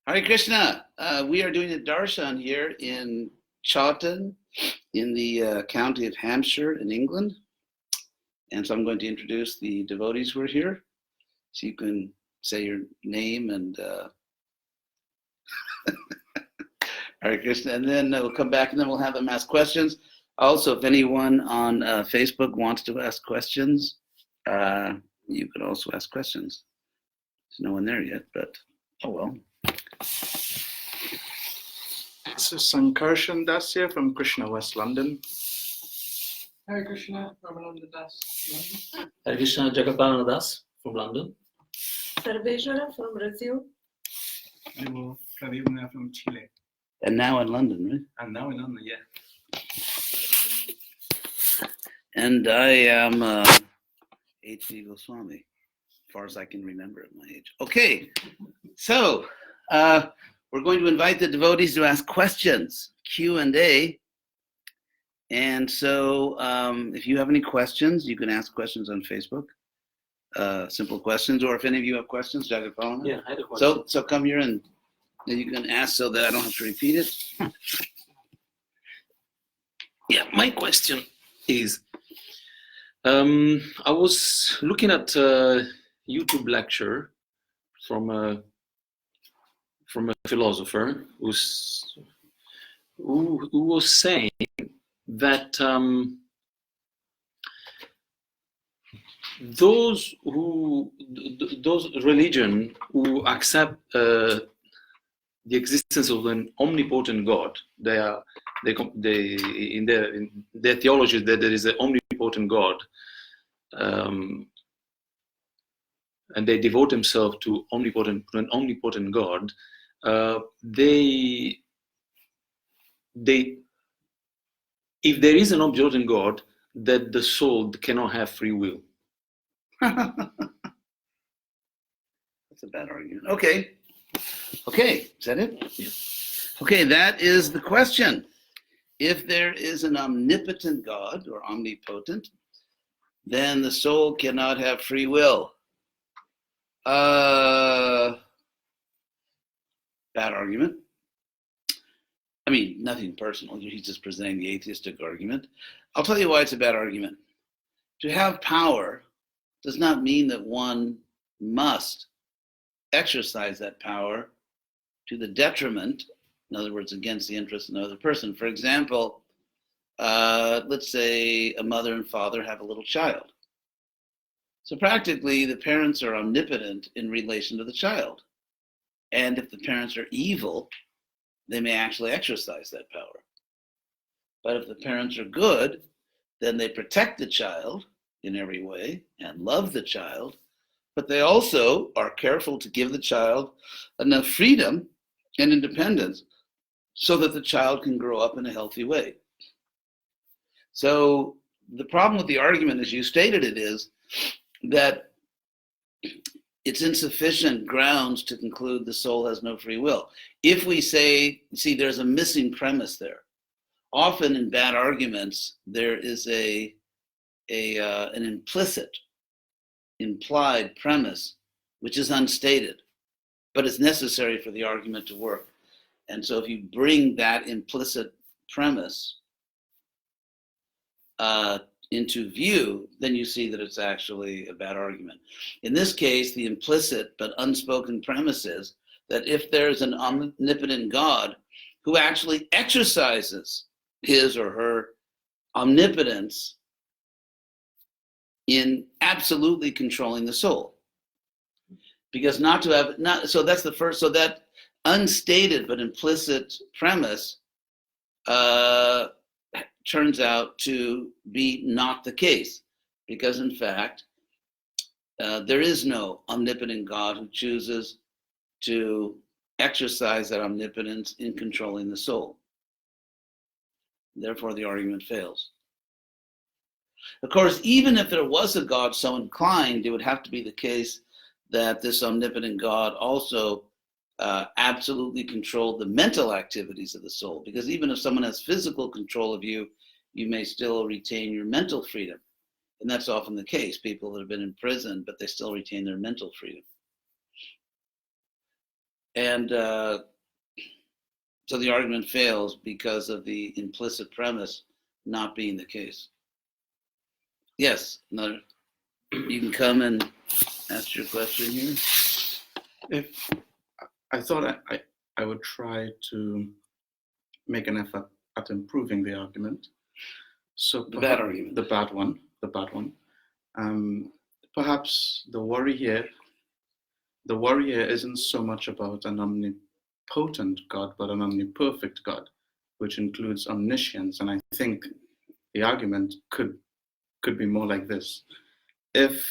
Hare Krishna. We are doing a darshan here in Chawton in the county of Hampshire in England. And so I'm going to introduce the devotees who are here. So you can say your name and Hare Krishna. And then we'll come back and then we'll have them ask questions. Also, if anyone on Facebook wants to ask questions, you can also ask questions. There's no one there yet, but oh well. This is Sankarshan Das here from Krishna, West London. Hare Krishna, Ramananda Das, London. Hare Krishna, Jagapalana Das from London. Sarveshwara from Brazil. Pradyumna from Chile. And now in London, right? And now in London, yeah. And I am H.D.Goswami, as far as I can remember at my age. Okay, so we're going to invite the devotees to ask questions, Q&A. And so if you have any questions, you can ask questions on Facebook, simple questions, or if any of you have questions, Jagapalana. Yeah, I had a question. So come here and you can ask so that I don't have to repeat it. Yeah, my question is, I was looking at a YouTube lecture from a philosopher who was saying that those religion who accept the existence of an omnipotent God, they in their theology that there is an omnipotent God, and they devote themselves to an omnipotent God. If there is an omnipotent God, that the soul cannot have free will. That's a bad argument. Okay, is that it? Yeah. Okay, that is the question. If there is an omnipotent God or omnipotent, then the soul cannot have free will. Bad argument. I mean, nothing personal. He's just presenting the atheistic argument. I'll tell you why it's a bad argument. To have power does not mean that one must exercise that power to the detriment, in other words, against the interest of another person. For example, let's say a mother and father have a little child. So practically, the parents are omnipotent in relation to the child. And if the parents are evil, they may actually exercise that power. But if the parents are good, then they protect the child in every way and love the child, but they also are careful to give the child enough freedom and independence so that the child can grow up in a healthy way. So the problem with the argument, as you stated it, is that it's insufficient grounds to conclude the soul has no free will. If we say, see, there's a missing premise there. Often in bad arguments, there is an implied premise, which is unstated, but it's necessary for the argument to work. And so if you bring that implicit premise into view, then you see that it's actually a bad argument. In this case, the implicit but unspoken premise is that if there's an omnipotent God who actually exercises his or her omnipotence in absolutely controlling the soul, because so that's the first, so that unstated but implicit premise turns out to be not the case, because in fact, there is no omnipotent God who chooses to exercise that omnipotence in controlling the soul. Therefore, the argument fails. Of course, even if there was a God so inclined, it would have to be the case that this omnipotent God also absolutely controlled the mental activities of the soul, because even if someone has physical control of you, you may still retain your mental freedom. And that's often the case. People that have been in prison, but they still retain their mental freedom. And so the argument fails because of the implicit premise not being the case. Yes, another. You can come and ask your question here. If I thought I would try to make an effort at improving the argument. So The bad argument. the bad one. Perhaps the worry here isn't so much about an omnipotent God, but an omniperfect God, which includes omniscience. And I think the argument could be more like this. If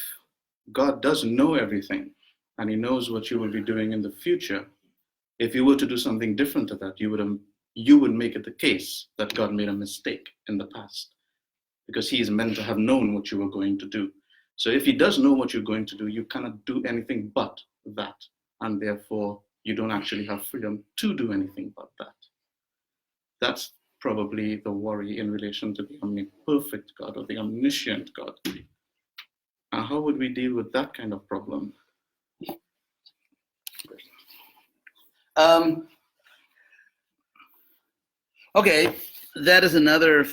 God does know everything, and he knows what you will be doing in the future, if you were to do something different to that, you would make it the case that God made a mistake in the past, because he is meant to have known what you were going to do. So if he does know what you're going to do, you cannot do anything but that, and therefore you don't actually have freedom to do anything but that. That's probably the worry in relation to the omniperfect God or the omniscient God. And how would we deal with that kind of problem? Okay, that is another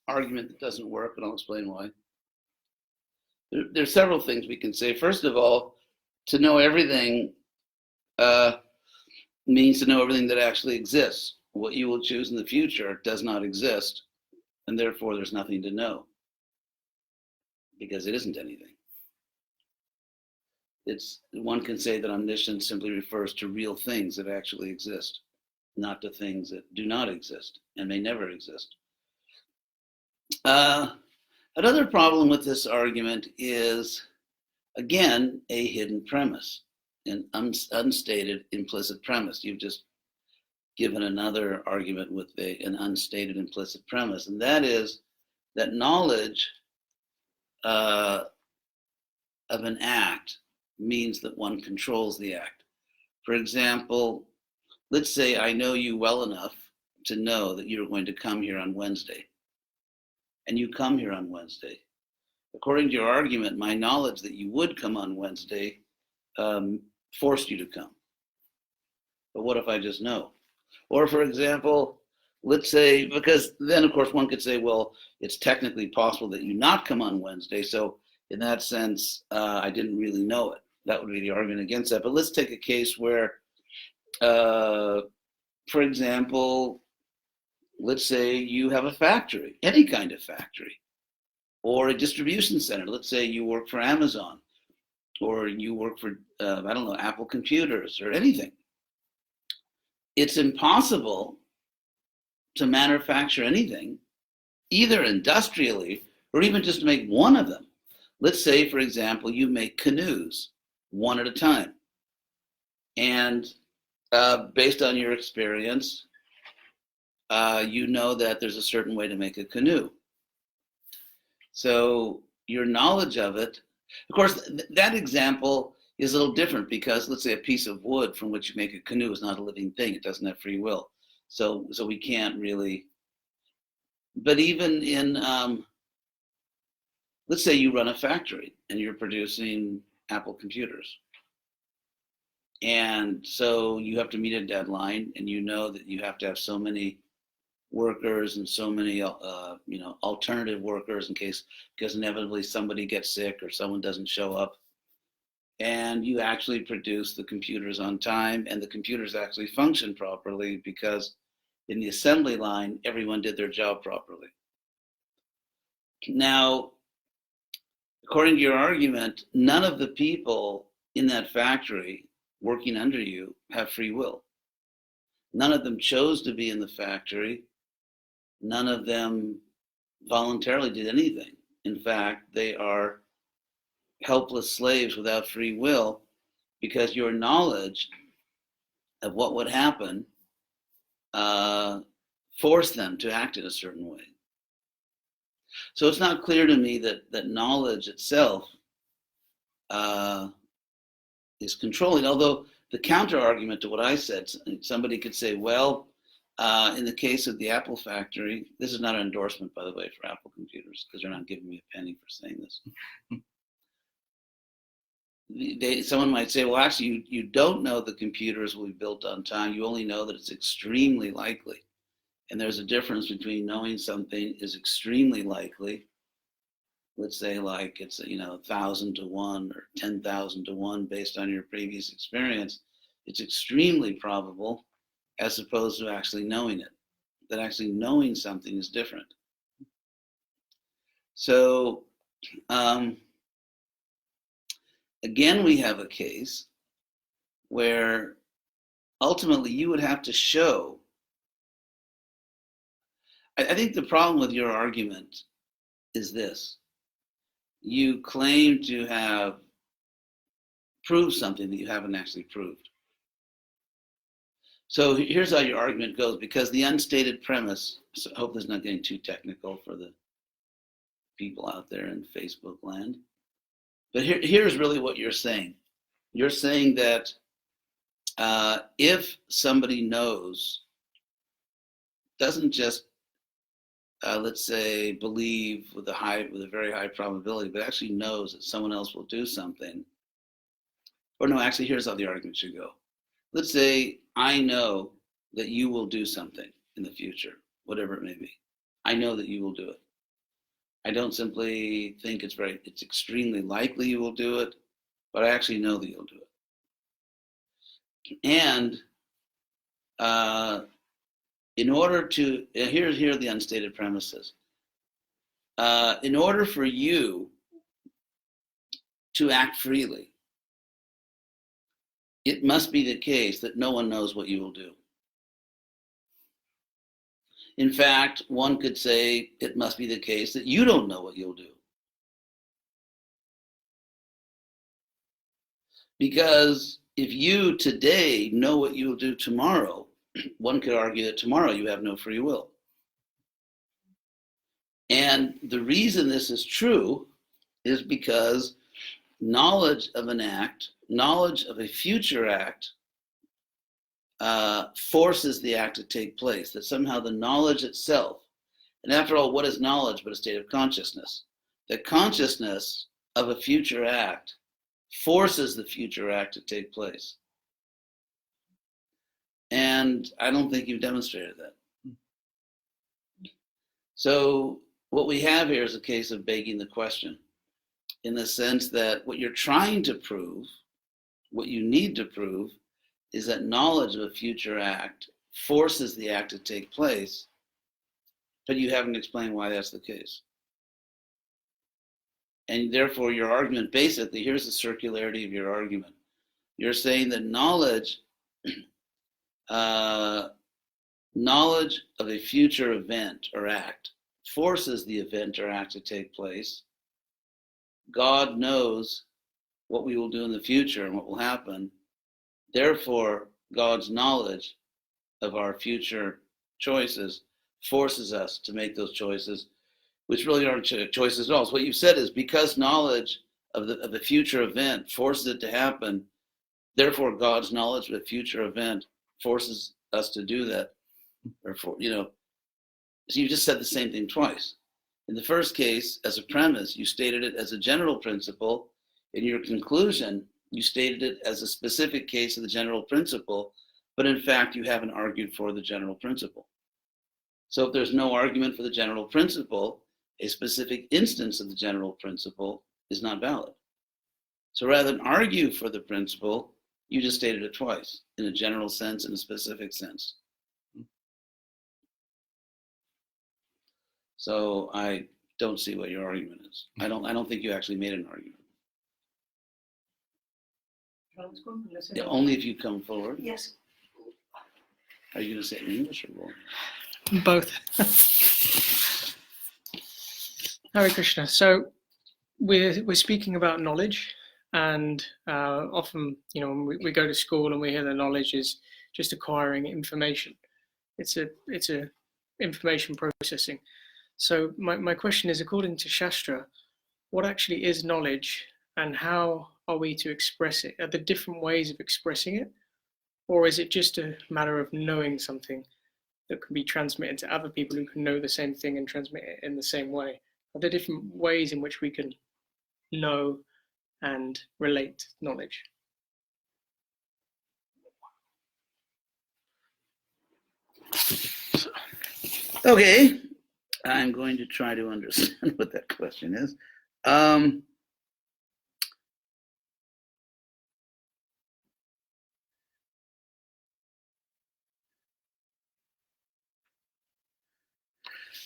argument that doesn't work, and I'll explain why. There's several things we can say. First of all, to know everything means to know everything that actually exists. What you will choose in the future does not exist, and therefore there's nothing to know, because it isn't anything. One can say that omniscience simply refers to real things that actually exist, not to things that do not exist and may never exist. Another problem with this argument is, again, a hidden premise, an unstated implicit premise. You've just given another argument with an unstated implicit premise, and that is that knowledge of an act means that one controls the act. For example, let's say I know you well enough to know that you're going to come here on Wednesday, and you come here on Wednesday. According to your argument, my knowledge that you would come on Wednesday forced you to come. But what if I just know? Or for example, let's say, because then of course one could say, well, it's technically possible that you not come on Wednesday, so in that sense, I didn't really know it. That would be the argument against that. But let's take a case where, for example, let's say you have a factory, any kind of factory, or a distribution center. Let's say you work for Amazon, or you work for, Apple Computers, or anything. It's impossible to manufacture anything, either industrially or even just to make one of them. Let's say, for example, you make canoes one at a time. And based on your experience, you know that there's a certain way to make a canoe. So your knowledge of it, of course, that example is a little different, because let's say a piece of wood from which you make a canoe is not a living thing. It doesn't have free will. So we can't really, but even in, let's say you run a factory and you're producing Apple computers. And so you have to meet a deadline, and you know that you have to have so many workers and so many alternative workers because inevitably somebody gets sick or someone doesn't show up. And you actually produce the computers on time, and the computers actually function properly because in the assembly line, everyone did their job properly. Now, according to your argument, none of the people in that factory working under you have free will. None of them chose to be in the factory. None of them voluntarily did anything. In fact, they are helpless slaves without free will, because your knowledge of what would happen forced them to act in a certain way. So it's not clear to me that knowledge itself is controlling, although the counter argument to what I said, somebody could say, well, in the case of the Apple factory, this is not an endorsement, by the way, for Apple computers, because they're not giving me a penny for saying this. someone might say, well, actually, you don't know the computers will be built on time. You only know that it's extremely likely. And there's a difference between knowing something is extremely likely, let's say like it's 1,000 to 1 or 10,000 to 1 based on your previous experience. It's extremely probable as opposed to actually knowing it. That actually knowing something is different. So again, we have a case where ultimately you would have to show. I think the problem with your argument is this. You claim to have proved something that you haven't actually proved. So here's how your argument goes, because the unstated premise, so I hope this is not getting too technical for the people out there in Facebook land, but here's really what you're saying. You're saying that if somebody knows, doesn't just let's say believe with a very high probability, but actually knows that someone else will do something. Or no, actually, here's how the argument should go. Let's say I know that you will do something in the future, whatever it may be. I know that you will do it. I don't simply think it's extremely likely you will do it, but I actually know that you'll do it. And in order to, here are the unstated premises. In order for you to act freely, it must be the case that no one knows what you will do. In fact, one could say it must be the case that you don't know what you'll do. Because if you today know what you will do tomorrow, one could argue that tomorrow you have no free will. And the reason this is true is because knowledge of an act, knowledge of a future act, forces the act to take place, that somehow the knowledge itself, and after all, what is knowledge but a state of consciousness? The consciousness of a future act forces the future act to take place. And I don't think you've demonstrated that. So what we have here is a case of begging the question, in the sense that what you're trying to prove, what you need to prove, is that knowledge of a future act forces the act to take place, but you haven't explained why that's the case. And therefore your argument, basically, here's the circularity of your argument. You're saying that knowledge of a future event or act forces the event or act to take place. God knows what we will do in the future and what will happen. Therefore, God's knowledge of our future choices forces us to make those choices, which really aren't choices at all. So what you said is, because knowledge of the future event forces it to happen, therefore God's knowledge of a future event forces us to do that. So you just said the same thing twice. In the first case, as a premise, you stated it as a general principle. In your conclusion, you stated it as a specific case of the general principle, but in fact, you haven't argued for the general principle. So if there's no argument for the general principle, a specific instance of the general principle is not valid. So rather than argue for the principle, you just stated it twice, in a general sense and a specific sense. So I don't see what your argument is. I don't think you actually made an argument. Yeah, only if you come forward. Yes. Are you going to say it in English or both? Both. Hare Krishna. So we're speaking about knowledge, and often, when we go to school and we hear that knowledge is just acquiring information. It's a information processing. So my question is, according to Shastra, what actually is knowledge, and how are we to express it? Are there different ways of expressing it, or is it just a matter of knowing something that can be transmitted to other people who can know the same thing and transmit it in the same way? Are there different ways in which we can know and relate knowledge. Okay, I'm going to try to understand what that question is.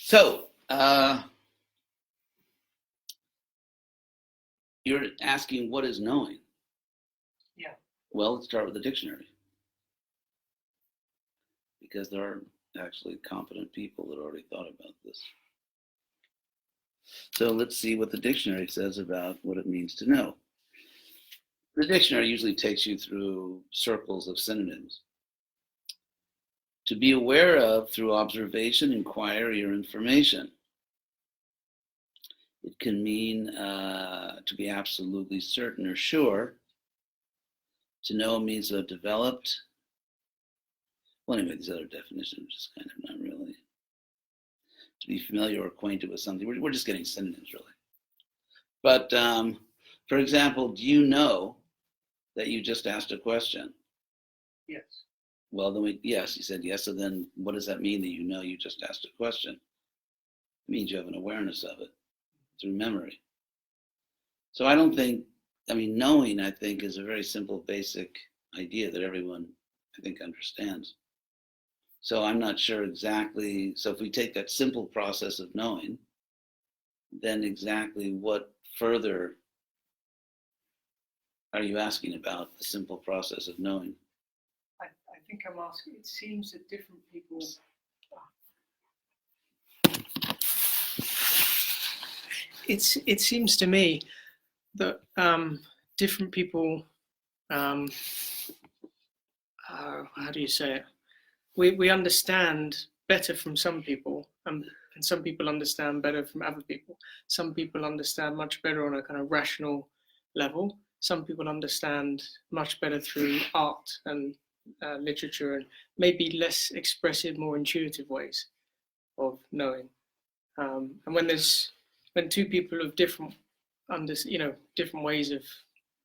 So, you're asking what is knowing? Yeah. Well, let's start with the dictionary. Because there are actually competent people that already thought about this. So let's see what the dictionary says about what it means to know. The dictionary usually takes you through circles of synonyms. To be aware of through observation, inquiry, or information. It can mean to be absolutely certain or sure. To know means to have developed. Well, anyway, these other definitions are just kind of not really. To be familiar or acquainted with something. We're just getting synonyms, really. But, for example, do you know that you just asked a question? Yes. Well, then yes, you said yes. So then what does that mean that you know you just asked a question? It means you have an awareness of it through memory. So I don't think, knowing, I think, is a very simple, basic idea that everyone, I think, understands. So I'm not sure exactly, so if we take that simple process of knowing, then exactly what further are you asking about the simple process of knowing? I think I'm asking, it seems that different people... It seems to me that different people, how do you say it? We understand better from some people, and some people understand better from other people. Some people understand much better on a kind of rational level. Some people understand much better through art and literature, and maybe less expressive, more intuitive ways of knowing. And when two people of different ways of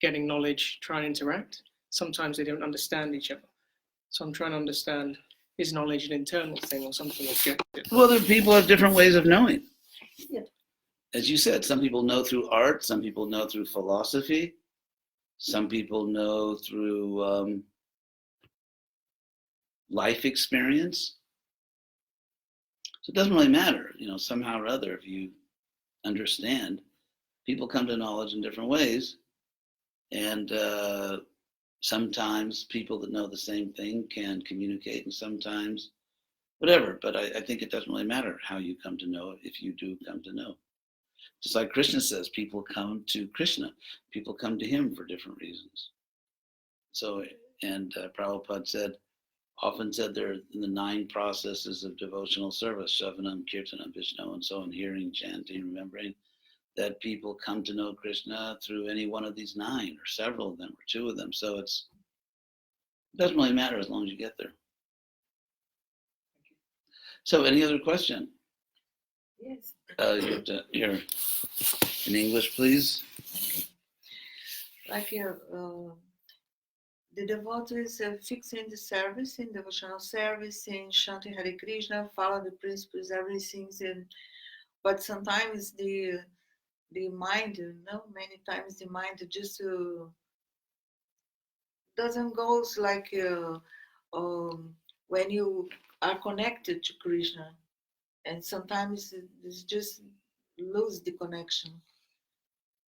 getting knowledge try and interact, sometimes they don't understand each other. So I'm trying to understand, is knowledge an internal thing or something objective? Well, the people have different ways of knowing. Yeah. As you said, some people know through art, some people know through philosophy, some people know through life experience. So it doesn't really matter, somehow or other, if you understand. People come to knowledge in different ways, and sometimes people that know the same thing can communicate, and sometimes whatever. But I think it doesn't really matter how you come to know it if you do come to know. Just like Krishna says, people come to Krishna. People come to him for different reasons. So, and Prabhupada often said there are the 9 processes of devotional service, Shavanam, Kirtanam, Vishnu, and so on, hearing, chanting, remembering, that people come to know Krishna through any one of these 9, or several of them, or 2 of them. So it doesn't really matter as long as you get there. So any other question? Yes. You have to hear in English, please. Like the devotees fix in the service, in devotional service, in chanting Hare Krishna, follow the principles, everything. But sometimes the mind, many times the mind just doesn't go like when you are connected to Krishna, and sometimes it's just lose the connection.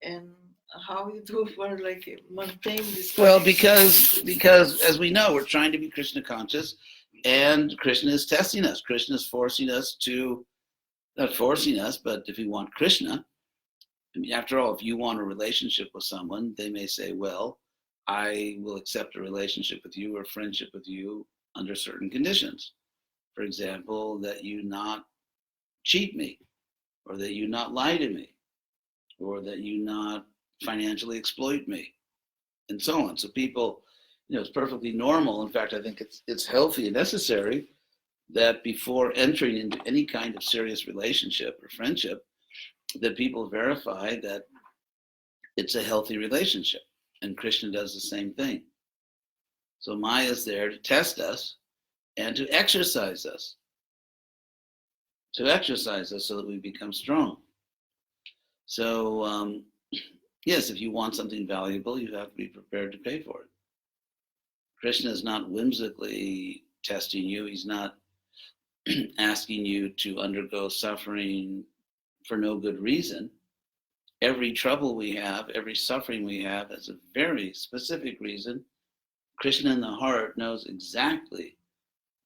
And how you do for like maintain this? Well, because as we know, we're trying to be Krishna conscious, and Krishna is testing us. Krishna is forcing us to, not forcing us, but if we want Krishna, after all, if you want a relationship with someone, they may say, well, I will accept a relationship with you or friendship with you under certain conditions. For example, that you not cheat me, or that you not lie to me, or that you not financially exploit me, and so on. So people, it's perfectly normal. In fact, I think it's healthy and necessary that before entering into any kind of serious relationship or friendship, that people verify that it's a healthy relationship. And Krishna does the same thing. So Maya is there to test us and to exercise us. So that we become strong. So, yes, if you want something valuable, you have to be prepared to pay for it. Krishna is not whimsically testing you. He's not asking you to undergo suffering for no good reason. Every trouble we have, every suffering we have has a very specific reason. Krishna in the heart knows exactly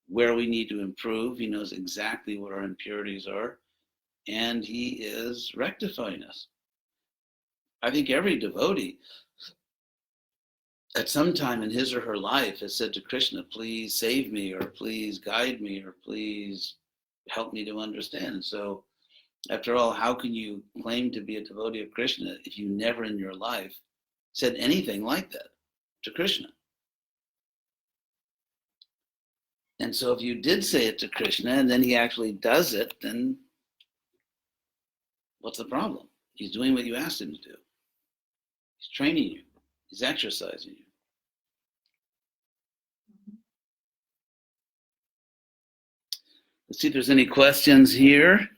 where we need to improve. He knows exactly what our impurities are, and he is rectifying us. I think every devotee at some time in his or her life has said to Krishna, please save me, or please guide me, or please help me to understand. So after all, how can you claim to be a devotee of Krishna if you never in your life said anything like that to Krishna? And so if you did say it to Krishna and then he actually does it, then what's the problem? He's doing what you asked him to do. He's training you. He's exercising you. Let's see if there's any questions here.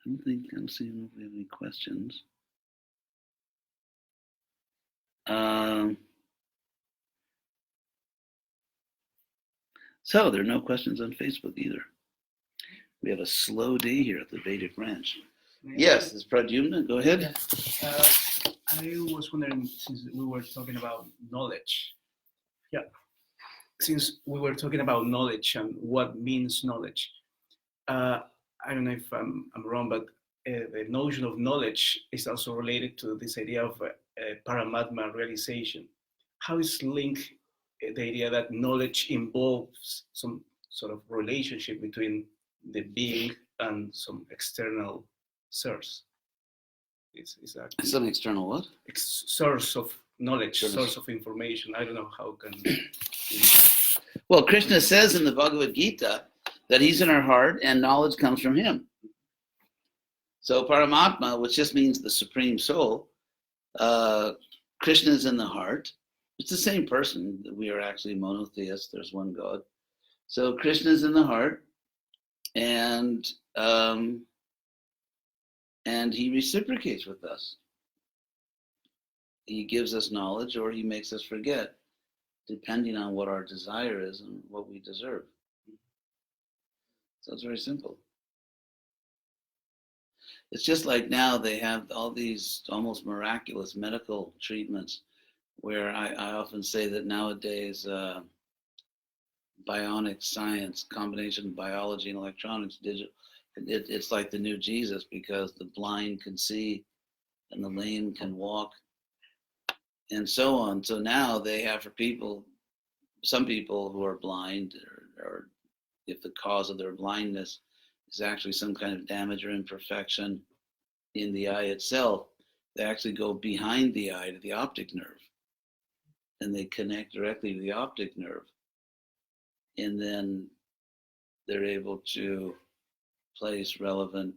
I don't see if we have any questions. So there are no questions on Facebook either. We have a slow day here at the Vedic Ranch. Yes, it's Pradyumna. Go ahead. Yeah. I was wondering, since we were talking about knowledge. Yeah. Since we were talking about knowledge and what means knowledge, I don't know if I'm wrong, but the notion of knowledge is also related to this idea of Paramatma realization. How is linked the idea that knowledge involves some sort of relationship between the being and some external source? Is that Some external what? Source of knowledge, source of information? I don't know how can. Well, Krishna says in the Bhagavad Gita that he's in our heart and knowledge comes from him. So Paramatma, which just means the Supreme Soul, Krishna is in the heart. It's the same person. We are actually monotheists. There's one God. So Krishna is in the heart, and he reciprocates with us. He gives us knowledge, or he makes us forget, depending on what our desire is and what we deserve. So it's very simple. It's just like now they have all these almost miraculous medical treatments where I often say that nowadays bionic science, combination of biology and electronics, digital, it's like the new Jesus, because the blind can see and the lame can walk and so on. So now they have for people, some people who are blind, or if the cause of their blindness is actually some kind of damage or imperfection in the eye itself, they actually go behind the eye to the optic nerve, and they connect directly to the optic nerve, and then they're able to place relevant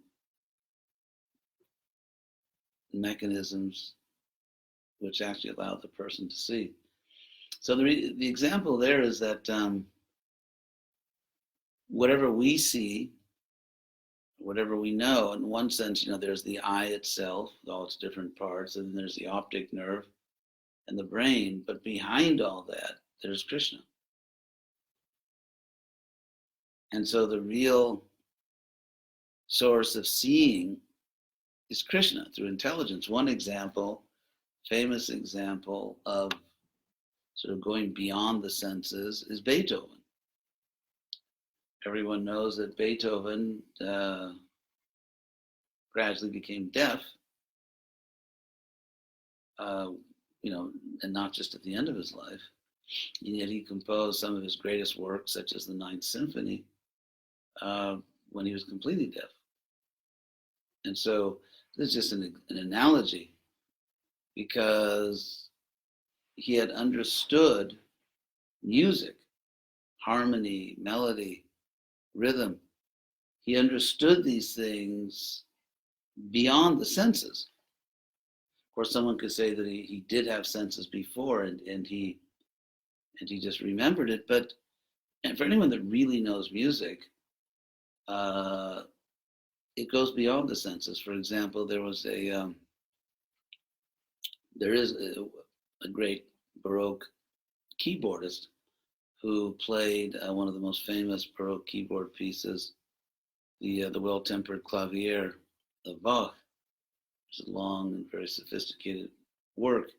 mechanisms which actually allow the person to see. So the example there is that whatever we see, whatever we know, in one sense, there's the eye itself, all its different parts, and then there's the optic nerve and the brain, but behind all that, there's Krishna. And so the real source of seeing is Krishna through intelligence. One example, famous example of sort of going beyond the senses is Beethoven. Everyone knows that Beethoven gradually became deaf, and not just at the end of his life. And yet he composed some of his greatest works, such as the Ninth Symphony, when he was completely deaf. And so this is just an analogy, because he had understood music, harmony, melody, rhythm. He understood these things beyond the senses. Of course, someone could say that he did have senses before and he just remembered it. But and for anyone that really knows music, it goes beyond the senses. For example, there is a great Baroque keyboardist who played one of the most famous Baroque keyboard pieces, the Well-Tempered Clavier of Bach, which is a long and very sophisticated work.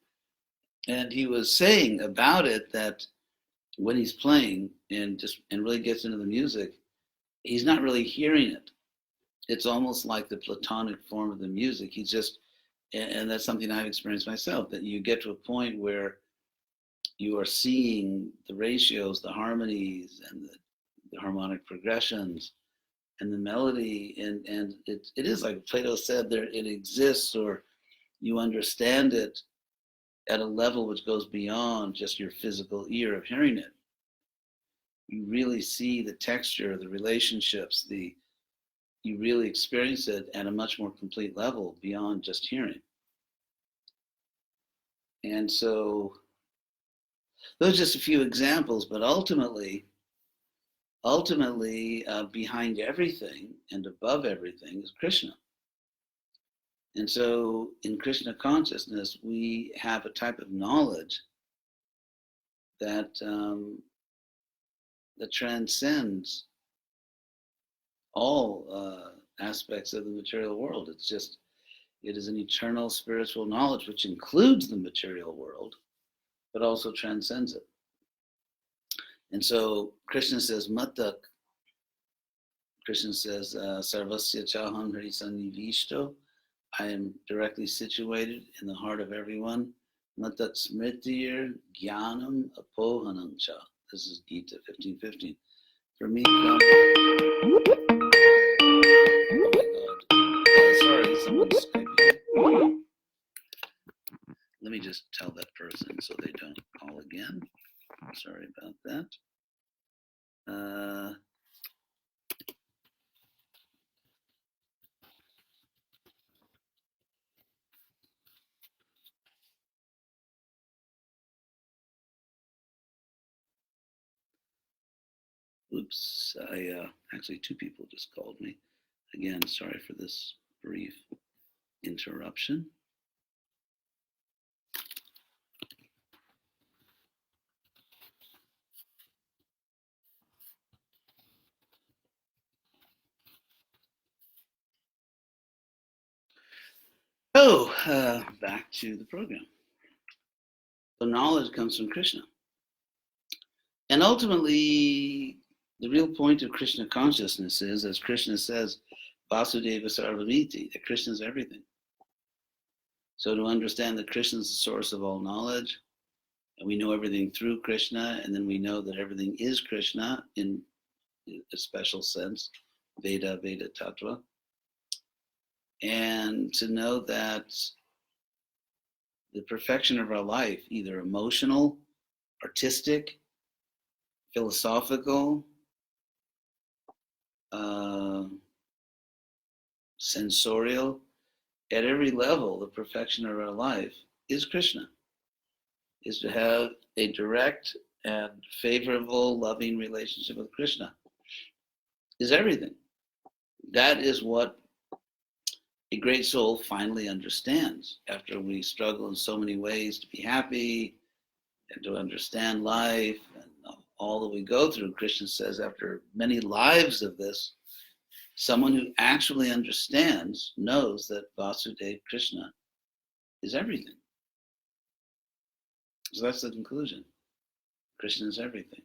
And he was saying about it that when he's playing and really gets into the music, he's not really hearing it. It's almost like the Platonic form of the music. He's just, and that's something I've experienced myself, that you get to a point where you are seeing the ratios, the harmonies, and the harmonic progressions, and the melody, and it is like Plato said, there it exists, or you understand it at a level which goes beyond just your physical ear of hearing it. You really see the texture, the relationships, you really experience it at a much more complete level beyond just hearing. And so those are just a few examples, but ultimately, behind everything and above everything is Krishna. And so in Krishna consciousness, we have a type of knowledge that transcends all aspects of the material world. It is an eternal spiritual knowledge which includes the material world, but also transcends it. And so Krishna says, Matak. Krishna says, Sarvasya Chaham Hrisannivishto. I am directly situated in the heart of everyone. Matak Smritir Jnanam Apohanam Cha. This is Gita 15:15. For me, oh my God. Sorry, someone's Skyping. Let me just tell that person so they don't call again. Sorry about that. Oops, actually two people just called me. Again, sorry for this brief interruption. Back to the program. So knowledge comes from Krishna. And ultimately, the real point of Krishna consciousness is, as Krishna says, Vasudeva Sarvamiti, that Krishna is everything. So to understand that Krishna is the source of all knowledge, and we know everything through Krishna, and then we know that everything is Krishna in a special sense, Veda Tattva. And to know that the perfection of our life, either emotional, artistic, philosophical, sensorial, at every level, the perfection of our life is Krishna, is to have a direct and favorable, loving relationship with Krishna, is everything. That is what a great soul finally understands after we struggle in so many ways to be happy and to understand life and all that we go through. Krishna says after many lives of this, someone who actually understands knows that Vasudeva Krishna is everything. So that's the conclusion. Krishna is everything.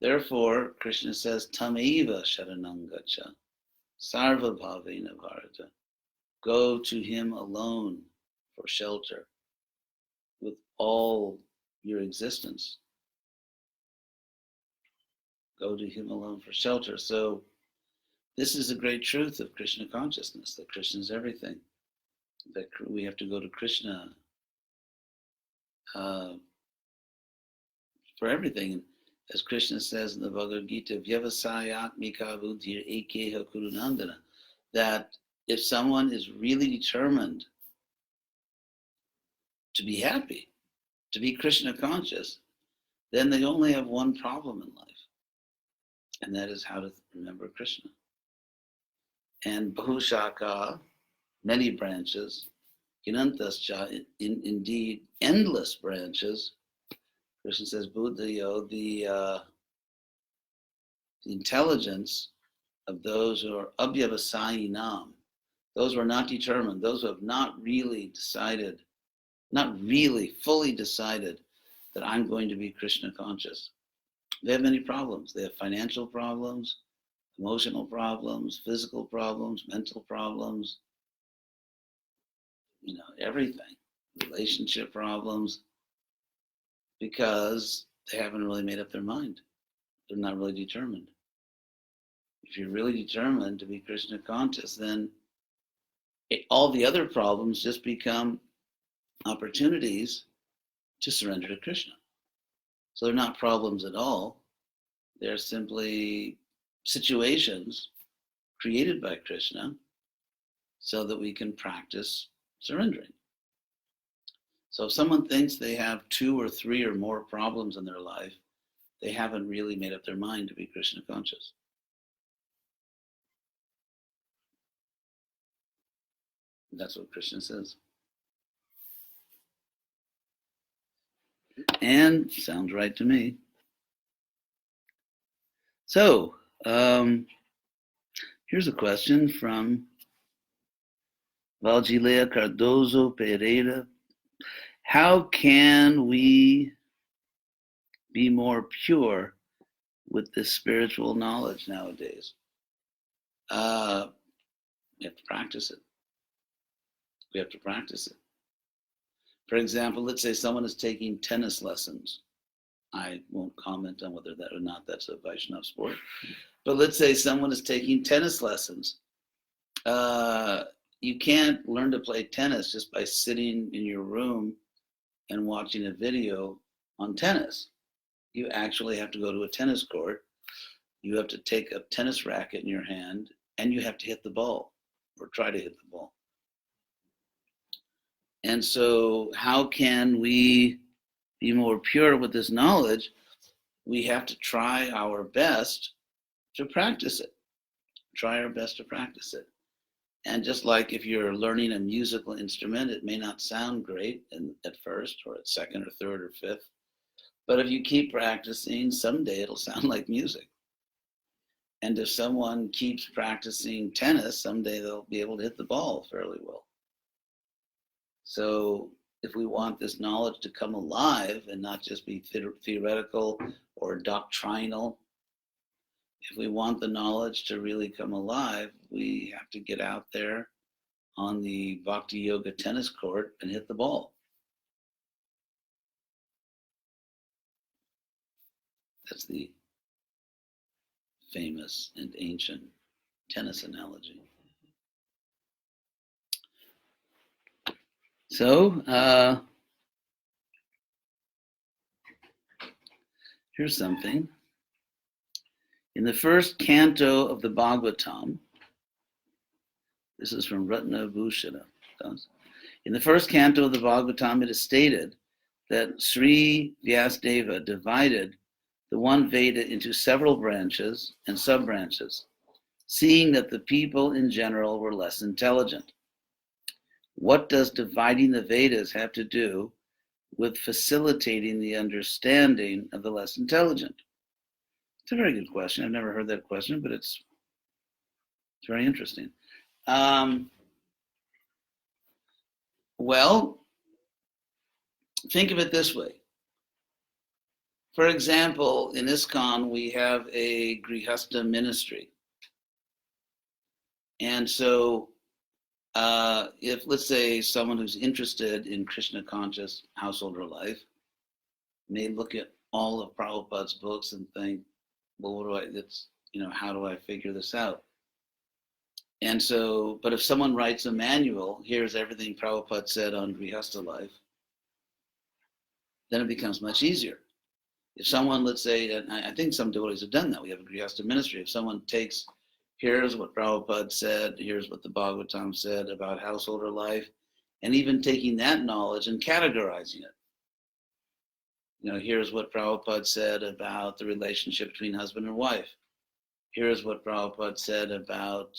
Therefore, Krishna says, Tameva Sharanam Gacha, Sarva Bhavena Bharata. Go to him alone for shelter with all your existence. Go to him alone for shelter. So this is the great truth of Krishna consciousness, that Krishna is everything. That we have to go to Krishna for everything. as Krishna says in the Bhagavad Gita, Vyavasayatmika buddhir ekeha kurunandana, that if someone is really determined to be happy, to be Krishna conscious, then they only have one problem in life, and that is how to remember Krishna. And Bahushaka, many branches, Kinantascha, indeed endless branches. Krishna says, Buddhayo, the intelligence of those who are abhyavasayinam, those who are not determined, those who have not really decided, not really fully decided that I'm going to be Krishna conscious. They have many problems. They have financial problems, emotional problems, physical problems, mental problems, everything, relationship problems, because they haven't really made up their mind. They're not really determined. If you're really determined to be Krishna conscious, then all the other problems just become opportunities to surrender to Krishna. So they're not problems at all. They're simply situations created by Krishna so that we can practice surrendering. So if someone thinks they have 2 or 3 or more problems in their life, they haven't really made up their mind to be Krishna conscious. That's what Krishna says. And sounds right to me. So, here's a question from Valgilea Cardozo Pereira. How can we be more pure with this spiritual knowledge nowadays? We have to practice it. We have to practice it. For example, let's say someone is taking tennis lessons. I won't comment on whether that or not that's a Vaishnava sport. But let's say someone is taking tennis lessons. You can't learn to play tennis just by sitting in your room and watching a video on tennis. You actually have to go to a tennis court. You have to take a tennis racket in your hand and you have to hit the ball or try to hit the ball. And so how can we be more pure with this knowledge? We have to try our best to practice it. Try our best to practice it. And just like if you're learning a musical instrument, it may not sound great at first or at second or third or fifth. But if you keep practicing, someday it'll sound like music. And if someone keeps practicing tennis, someday they'll be able to hit the ball fairly well. So if we want this knowledge to come alive and not just be theoretical or doctrinal, if we want the knowledge to really come alive, we have to get out there on the Bhakti Yoga tennis court and hit the ball. That's the famous and ancient tennis analogy. So, here's something. In the first canto of the Bhagavatam, this is from Ratna Bhushana. In the first canto of the Bhagavatam, it is stated that Sri Vyasadeva divided the one Veda into several branches and sub-branches, seeing that the people in general were less intelligent. What does dividing the Vedas have to do with facilitating the understanding of the less intelligent? It's a very good question. I've never heard that question, but it's very interesting. Well, think of it this way. For example, in ISKCON, we have a Grihastha ministry. And so if, let's say, someone who's interested in Krishna conscious householder life may look at all of Prabhupada's books and think, well, how do I figure this out? And so, but if someone writes a manual, here's everything Prabhupada said on Grihastha life, then it becomes much easier. If someone, let's say, and I think some devotees have done that, we have a Grihastha ministry. If someone takes, here's what Prabhupada said, here's what the Bhagavatam said about householder life, and even taking that knowledge and categorizing it. Here's what Prabhupada said about the relationship between husband and wife. Here's what Prabhupada said about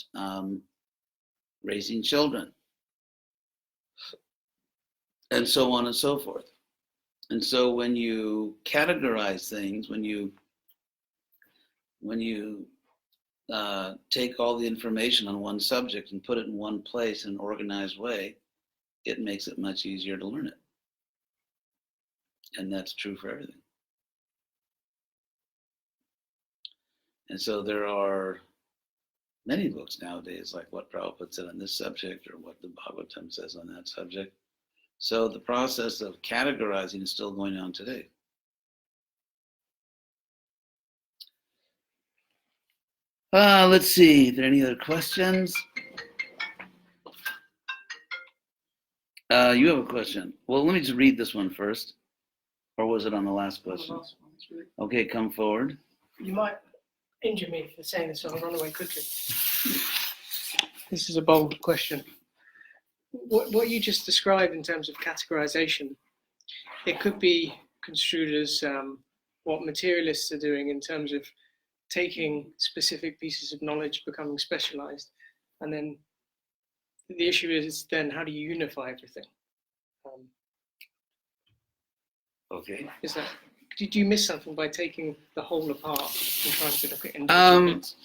raising children, and so on and so forth. And so when you categorize things, when you take all the information on one subject and put it in one place in an organized way, it makes it much easier to learn it. And that's true for everything. And so there are many books nowadays, like what Prabhupada said on this subject or what the Bhagavatam says on that subject. So the process of categorizing is still going on today. Let's see, are there any other questions? You have a question. Well, let me just read this one first. Or was it on the last question? Okay, come forward. You might injure me for saying this, so I'll run away quickly. This is a bold question. What you just described in terms of categorization, it could be construed as what materialists are doing in terms of taking specific pieces of knowledge, becoming specialized, and then the issue is then how do you unify everything? Okay. Did you miss something by taking the whole apart and trying to look at individual bits?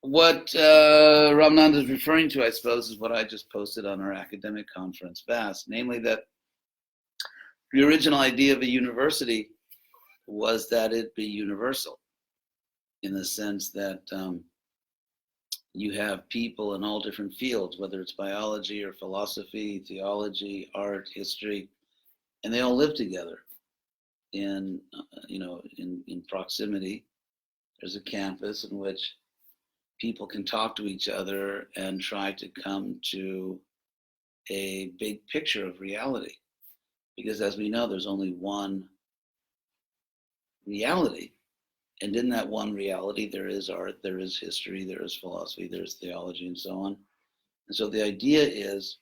What Ramananda is referring to, I suppose, is what I just posted on our academic conference, VAST, namely that the original idea of a university was that it be universal, in the sense that you have people in all different fields, whether it's biology or philosophy, theology, art, history, and they all live together in proximity. There's a campus in which people can talk to each other and try to come to a big picture of reality. Because as we know, there's only one reality. And in that one reality, there is art, there is history, there is philosophy, there's theology, and so on. And so the idea is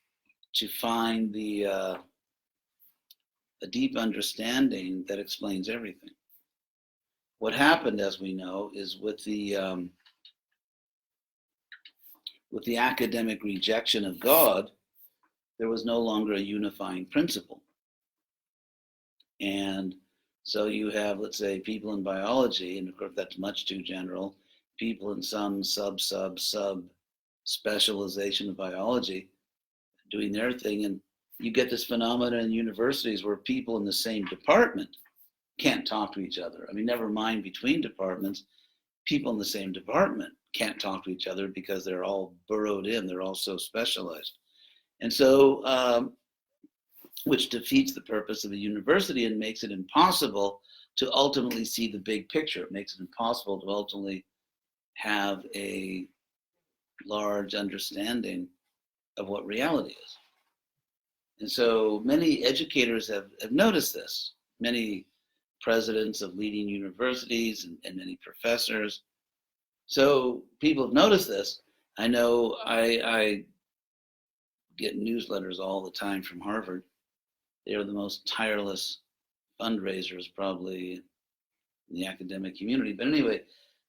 to find a deep understanding that explains everything. What happened, as we know, is with the academic rejection of God, there was no longer a unifying principle. And so you have, let's say, people in biology, and of course that's much too general, people in some sub specialization of biology doing their thing, and you get this phenomenon in universities where people in the same department can't talk to each other. I mean, never mind between departments, people in the same department can't talk to each other because they're all burrowed in, they're all so specialized. And so, which defeats the purpose of a university and makes it impossible to ultimately see the big picture. It makes it impossible to ultimately have a large understanding of what reality is. And so many educators have noticed this. Many presidents of leading universities and many professors. So people have noticed this. I know I get newsletters all the time from Harvard. They are the most tireless fundraisers probably in the academic community. But anyway,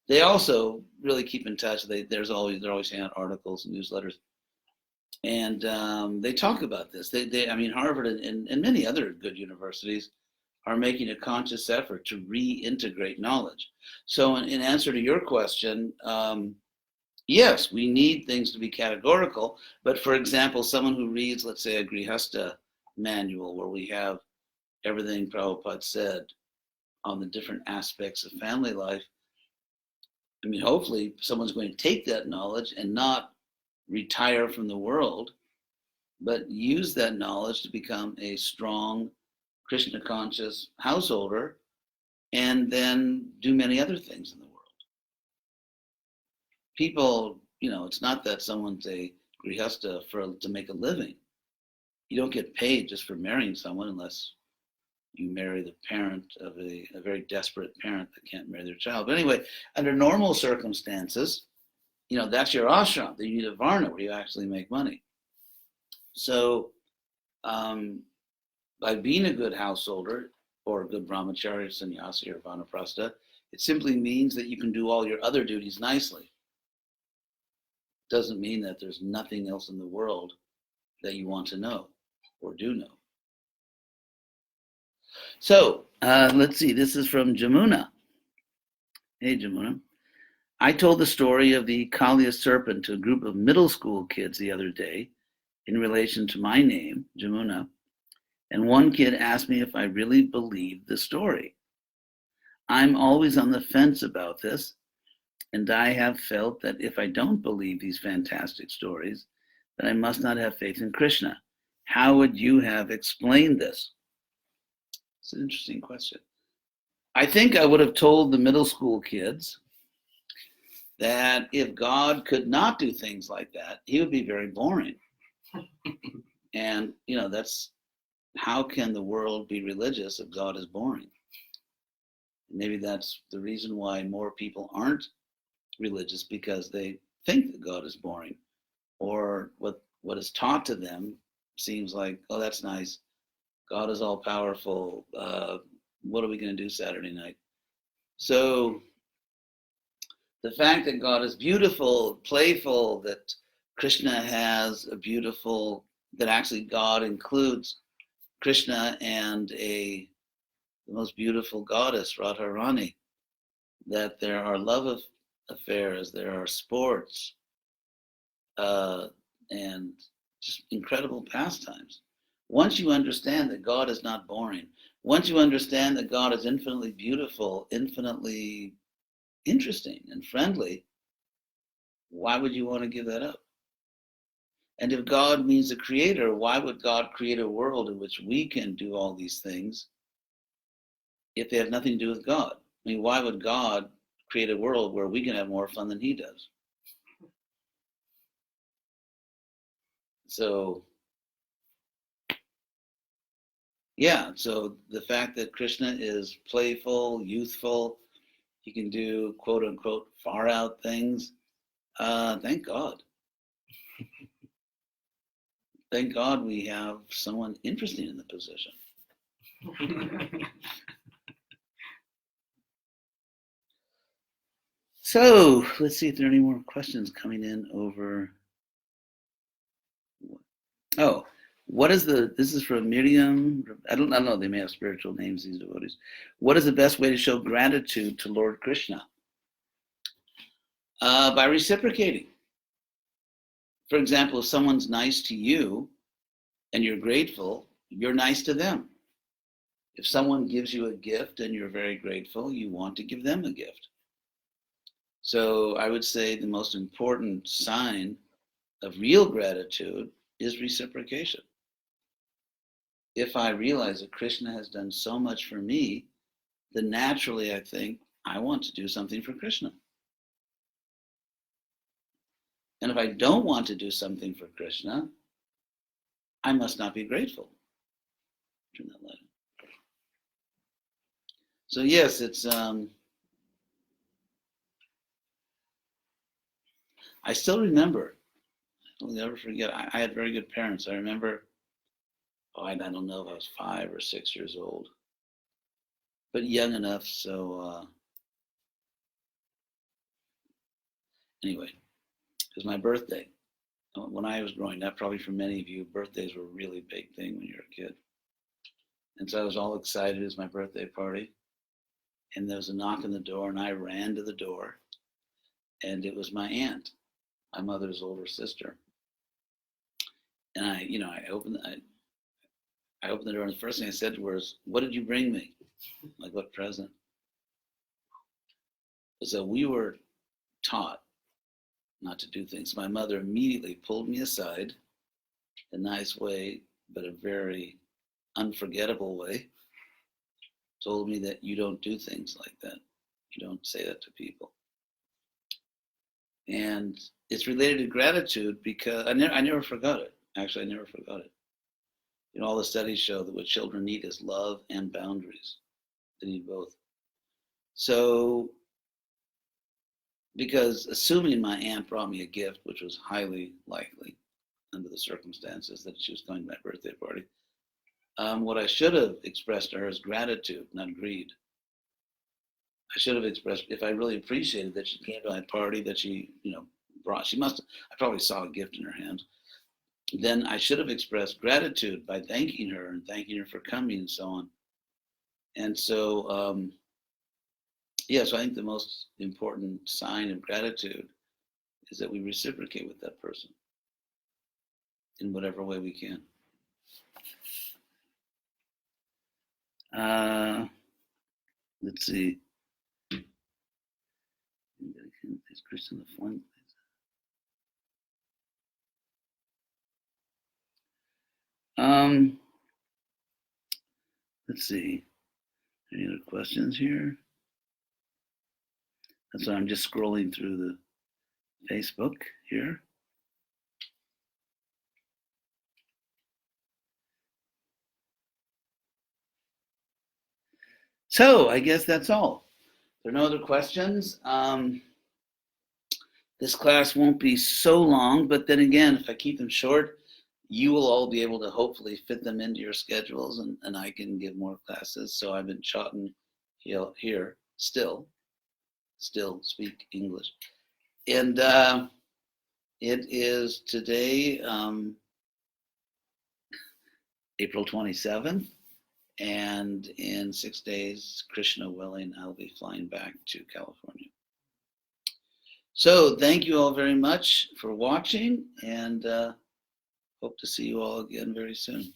they also really keep in touch. They're always sending out articles and newsletters. And they talk about this. Harvard and many other good universities are making a conscious effort to reintegrate knowledge. So in answer to your question, yes, we need things to be categorical. But for example, someone who reads, let's say, a Grihastha manual where we have everything Prabhupada said on the different aspects of family life, I mean, hopefully someone's going to take that knowledge and not retire from the world, but use that knowledge to become a strong Krishna conscious householder and then do many other things in the world. People, it's not that someone's a Grihastha to make a living. You don't get paid just for marrying someone unless you marry the parent of a very desperate parent that can't marry their child. But anyway, under normal circumstances, that's your ashram. You need a varna where you actually make money. So by being a good householder or a good brahmachari, sannyasi, or vanaprastha, it simply means that you can do all your other duties nicely. Doesn't mean that there's nothing else in the world that you want to know or do know. So let's see, this is from Jamuna. Hey, Jamuna. I told the story of the Kalia Serpent to a group of middle school kids the other day in relation to my name, Jamuna, and one kid asked me if I really believed the story. I'm always on the fence about this, and I have felt that if I don't believe these fantastic stories, then I must not have faith in Krishna. How would you have explained this? It's an interesting question. I think I would have told the middle school kids that if God could not do things like that, he would be very boring. And, that's, how can the world be religious if God is boring? Maybe that's the reason why more people aren't religious, because they think that God is boring, or what is taught to them seems like, oh, that's nice. God is all powerful. What are we going to do Saturday night? So the fact that God is beautiful, playful, that Krishna has a beautiful, that actually God includes Krishna and the most beautiful goddess, Radharani, that there are love affairs, there are sports, and just incredible pastimes. Once you understand that God is not boring, once you understand that God is infinitely beautiful, infinitely interesting and friendly, why would you want to give that up? And if God means a creator, why would God create a world in which we can do all these things if they have nothing to do with God? I mean, why would God create a world where we can have more fun than he does? So, yeah, so the fact that Krishna is playful, youthful, he can do quote unquote far out things, thank God. Thank God we have someone interesting in the position. So let's see if there are any more questions coming in over. Oh, this is from Miriam. I don't know, they may have spiritual names, these devotees. What is the best way to show gratitude to Lord Krishna? By reciprocating. For example, if someone's nice to you and you're grateful, you're nice to them. If someone gives you a gift and you're very grateful, you want to give them a gift. So I would say the most important sign of real gratitude is reciprocation. If I realize that Krishna has done so much for me, then naturally I think I want to do something for Krishna. And if I don't want to do something for Krishna, I must not be grateful. Turn that light on. So yes, it's I still remember. I'll never forget. I had very good parents. I remember. I don't know if I was 5 or 6 years old, but young enough. So anyway, it was my birthday. When I was growing up, probably for many of you, birthdays were a really big thing when you were a kid. And so I was all excited. It was my birthday party. And there was a knock on the door, and I ran to the door. And it was my aunt, my mother's older sister. And I opened the door, and the first thing I said to her was, "What did you bring me?" Like, what present? So we were taught not to do things. My mother immediately pulled me aside, a nice way, but a very unforgettable way, told me that you don't do things like that. You don't say that to people. And it's related to gratitude because I never forgot it. Actually, I never forgot it. all the studies show that what children need is love and boundaries. They need both. So, because assuming my aunt brought me a gift, which was highly likely under the circumstances that she was going to my birthday party, what I should have expressed to her is gratitude, not greed. I should have expressed, if I really appreciated that she came to my party, that she, brought, I probably saw a gift in her hand. Then I should have expressed gratitude by thanking her and thanking her for coming and so on. And so, so I think the most important sign of gratitude is that we reciprocate with that person in whatever way we can. Let's see. Is Christian the phone? Let's see. Any other questions here? That's why I'm just scrolling through the Facebook here. So I guess that's all. There are no other questions. This class won't be so long, but then again, if I keep them short, you will all be able to hopefully fit them into your schedules, and I can give more classes. So I've been chatting here, still speak English. And it is today, April 27th, and in 6 days, Krishna willing, I'll be flying back to California. So thank you all very much for watching, and hope to see you all again very soon.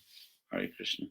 Hare Krishna.